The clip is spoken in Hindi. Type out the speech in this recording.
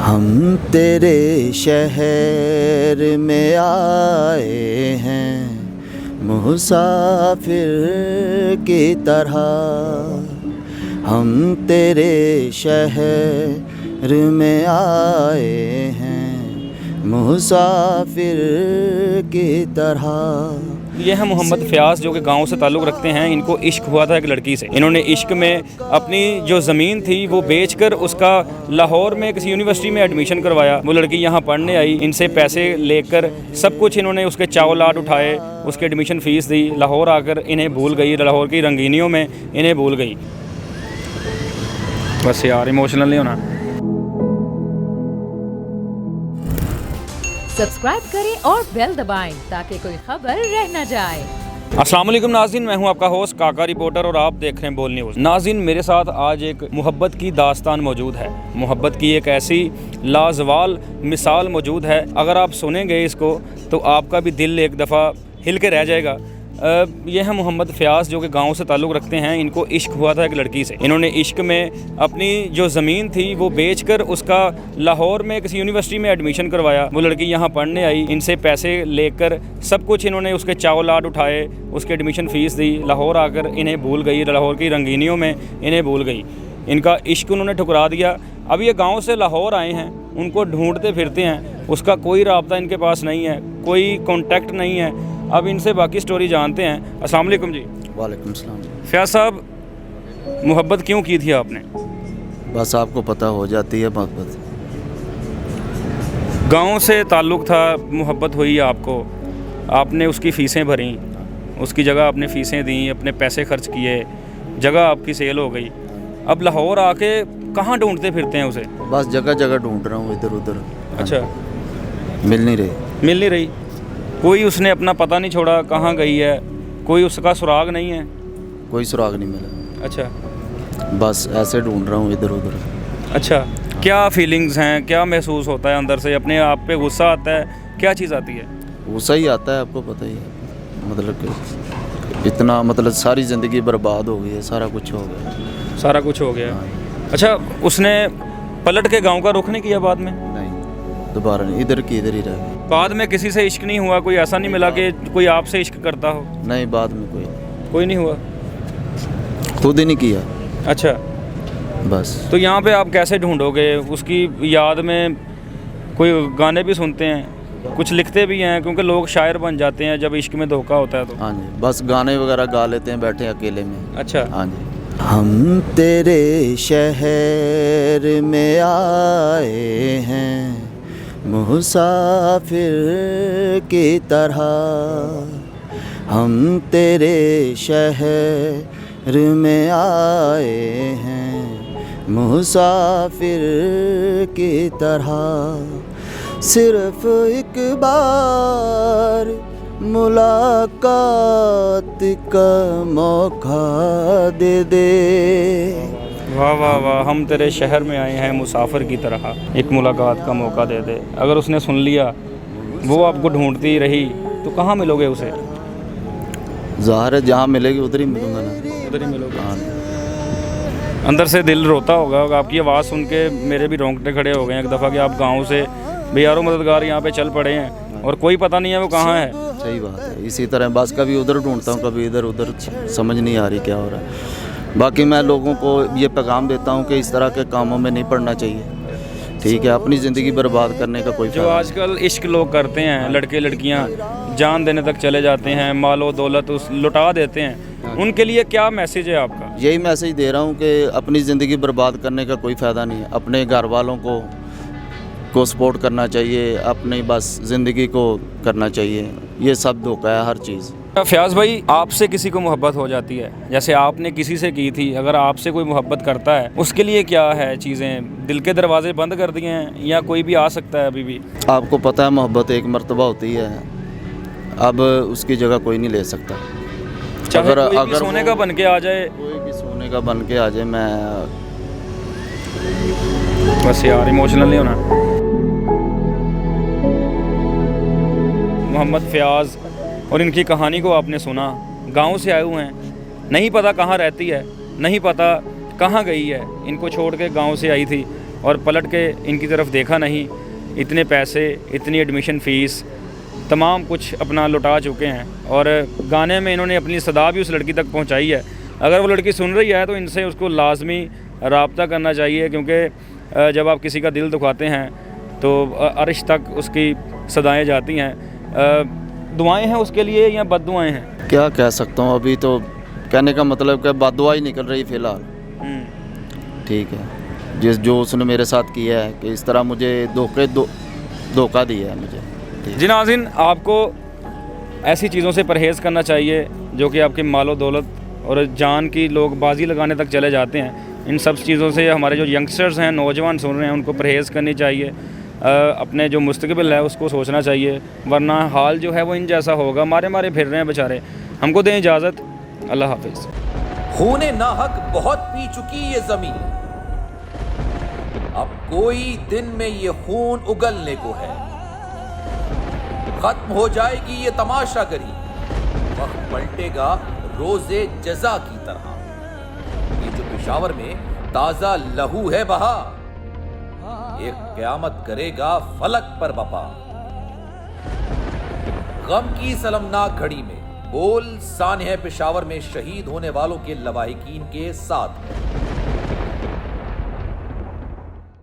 हम तेरे शहर में आए हैं मुसाफिर की तरह। हम तेरे शहर में आए हैं मुसाफिर की तरह। ये है मोहम्मद फ़याज़ जो कि गांव से ताल्लुक़ रखते हैं। इनको इश्क हुआ था एक लड़की से। इन्होंने इश्क में अपनी जो ज़मीन थी वो बेचकर उसका लाहौर में किसी यूनिवर्सिटी में एडमिशन करवाया। वो लड़की यहाँ पढ़ने आई, इनसे पैसे लेकर सब कुछ इन्होंने उसके चावलाट उठाए, उसकी एडमिशन फ़ीस दी। लाहौर आकर इन्हें भूल गई, लाहौर की रंगीनियों में इन्हें भूल गई। बस यार इमोशनल नहीं होना। सब्सक्राइब करें और बेल दबाएं ताकि कोई खबर रह न जाए। अस्सलाम वालेकुम नाज़रीन, मैं हूं आपका होस्ट काका रिपोर्टर और आप देख रहे हैं बोल न्यूज़। नाज़रीन, मेरे साथ आज एक मोहब्बत की दास्तान मौजूद है। मोहब्बत की एक ऐसी लाजवाल मिसाल मौजूद है, अगर आप सुनेंगे इसको तो आपका भी दिल एक दफ़ा हिल के रह जाएगा। ये है मोहम्मद फ़याज़ जो कि गांव से ताल्लुक़ रखते हैं। इनको इश्क हुआ था एक लड़की से। इन्होंने इश्क में अपनी जो ज़मीन थी वो बेचकर उसका लाहौर में किसी यूनिवर्सिटी में एडमिशन करवाया। वो लड़की यहाँ पढ़ने आई, इनसे पैसे लेकर सब कुछ इन्होंने उसके चावलाट उठाए, उसकी एडमिशन फ़ीस दी। लाहौर आकर इन्हें भूल गई, लाहौर की रंगीनियों में इन्हें भूल गई। इनका इश्क उन्होंने ठुकरा दिया। अब ये गाँव से लाहौर आए हैं, उनको ढूँढते फिरते हैं, उसका कोई राब्ता इनके पास नहीं है, कोई कॉन्टेक्ट नहीं है। अब इनसे बाकी स्टोरी जानते हैं। अस्सलाम वालेकुम जी। वालेकुम सलाम। फ़याज़ साहब, मोहब्बत क्यों की थी आपने? बस आपको पता हो जाती है मोहब्बत। गांव से ताल्लुक़ था, मोहब्बत हुई आपको, आपने उसकी फ़ीसें भरी, उसकी जगह आपने फ़ीसें दी, अपने पैसे खर्च किए, जगह आपकी सेल हो गई। अब लाहौर आके कहाँ ढूंढते फिरते हैं उसे? बस जगह जगह ढूंढ रहा हूँ, इधर उधर। अच्छा, मिल नहीं रही। मिल नहीं रही। कोई उसने अपना पता नहीं छोड़ा, कहाँ गई है, कोई उसका सुराग नहीं है? कोई सुराग नहीं मिला। अच्छा, बस ऐसे ढूंढ रहा हूँ इधर उधर। अच्छा, क्या फीलिंग्स हैं, क्या महसूस होता है अंदर से? अपने आप पे गुस्सा आता है, क्या चीज़ आती है? गुस्सा ही आता है, आपको पता ही है। मतलब कि इतना सारी ज़िंदगी बर्बाद हो गई है, सारा कुछ हो गया। सारा कुछ हो गया। अच्छा, उसने पलट के गांव का रुख नहीं किया बाद में? नहीं, दोबारा नहीं, इधर की इधर ही रह गई। बाद में किसी से इश्क नहीं हुआ? कोई ऐसा नहीं मिला कि कोई आपसे इश्क करता हो? नहीं, बाद में कोई नहीं हुआ, खुद ही नहीं किया। अच्छा, बस। तो यहाँ पे आप कैसे ढूंढोगे? उसकी याद में कोई गाने भी सुनते हैं, कुछ लिखते भी हैं, क्योंकि लोग शायर बन जाते हैं जब इश्क में धोखा होता है तो। हाँ जी, बस गाने वगैरह गा लेते हैं बैठे अकेले में। अच्छा, हाँ जी। हम तेरे शहर में आए हैं मुसाफिर की तरह। हम तेरे शहर में आए हैं मुसाफिर की तरह। सिर्फ एक बार मुलाकात का मौका दे दे। वाह वाह वाह, हम तेरे शहर में आए हैं मुसाफिर की तरह, एक मुलाकात का मौका दे दे। अगर उसने सुन लिया, वो आपको ढूंढती रही, तो कहाँ मिलोगे उसे? ज़ाहिर है जहाँ मिलेगी उधर ही मिलूँगा ना। उधर ही मिलोगे। हाँ। अंदर से दिल रोता होगा। आपकी आवाज़ सुन के मेरे भी रोंगटे खड़े हो गए एक दफ़ा कि आप गाँव से बेयारो मददगार यहाँ पे चल पड़े हैं और कोई पता नहीं है वो कहाँ है। सही बात है। इसी तरह बस कभी उधर ढूंढता हूँ, कभी इधर उधर, समझ नहीं आ रही क्या हो रहा है। बाकी मैं लोगों को ये पैगाम देता हूँ कि इस तरह के कामों में नहीं पड़ना चाहिए। ठीक है, अपनी ज़िंदगी बर्बाद करने का कोई जो आजकल इश्क लोग करते हैं, लड़के लड़कियाँ जान देने तक चले जाते हैं, मालो दौलत उस लुटा देते हैं, उनके लिए क्या मैसेज है आपका? यही मैसेज दे रहा हूँ कि अपनी ज़िंदगी बर्बाद करने का कोई फ़ायदा नहीं है। अपने घर वालों को सपोर्ट करना चाहिए, अपनी बस ज़िंदगी को करना चाहिए। ये सब धोखा है हर चीज़। फ़याज़ भाई, आपसे किसी को मोहब्बत हो जाती है, जैसे आपने किसी से की थी, अगर आपसे कोई मोहब्बत करता है, उसके लिए क्या है चीज़ें? दिल के दरवाजे बंद कर दिए हैं या कोई भी आ सकता है अभी भी? आपको पता है मोहब्बत एक मर्तबा होती है, अब उसकी जगह कोई नहीं ले सकता। चाहे कोई भी सोने का बन के आ जाए, कोई भी सोने का बन के आ जाए। मैं बस यार इमोशनल नहीं होना। मोहम्मद फ़याज़ और इनकी कहानी को आपने सुना। गांव से आए हुए हैं, नहीं पता कहाँ रहती है, नहीं पता कहाँ गई है, इनको छोड़ के गांव से आई थी। और पलट के इनकी तरफ देखा नहीं। इतने पैसे, इतनी एडमिशन फ़ीस, तमाम कुछ अपना लुटा चुके हैं और गाने में इन्होंने अपनी सदा भी उस लड़की तक पहुंचाई है। अगर वो लड़की सुन रही है तो इनसे उसको लाजमी राब्ता करना चाहिए, क्योंकि जब आप किसी का दिल दुखाते हैं तो अर्श तक उसकी सदाएं जाती हैं। दुआएं हैं उसके लिए या बद्दुआएं हैं? क्या कह सकता हूँ, अभी तो कहने का मतलब कि बददुआ ही निकल रही फ़िलहाल। ठीक है, जो उसने मेरे साथ किया है कि इस तरह मुझे धोखा दिया है मुझे। जी नाज़रीन, आपको ऐसी चीज़ों से परहेज़ करना चाहिए जो कि आपकी मालो दौलत और जान की लोग बाजी लगाने तक चले जाते हैं। इन सब चीज़ों से हमारे जो यंगस्टर्स हैं, नौजवान सुन रहे हैं, उनको परहेज़ करनी चाहिए। अपने जो मुस्तकबिल है उसको सोचना चाहिए, वरना हाल जो है वो इन जैसा होगा। मारे फिर रहे हैं बेचारे। हमको दें इजाज़त, अल्लाह हाफिज़। खूने नाहक बहुत पी चुकी ये जमीन, अब कोई दिन में ये खून उगलने को है। खत्म हो जाएगी ये तमाशागरी, वक्त पलटेगा रोजे जजा की तरह। ये जो पेशावर में ताजा लहू है बहा, एक क़यामत करेगा फलक पर बपा। गम की सलमनाक घड़ी में बोल सानह पेशावर में शहीद होने वालों के लवाहिकीन के साथ।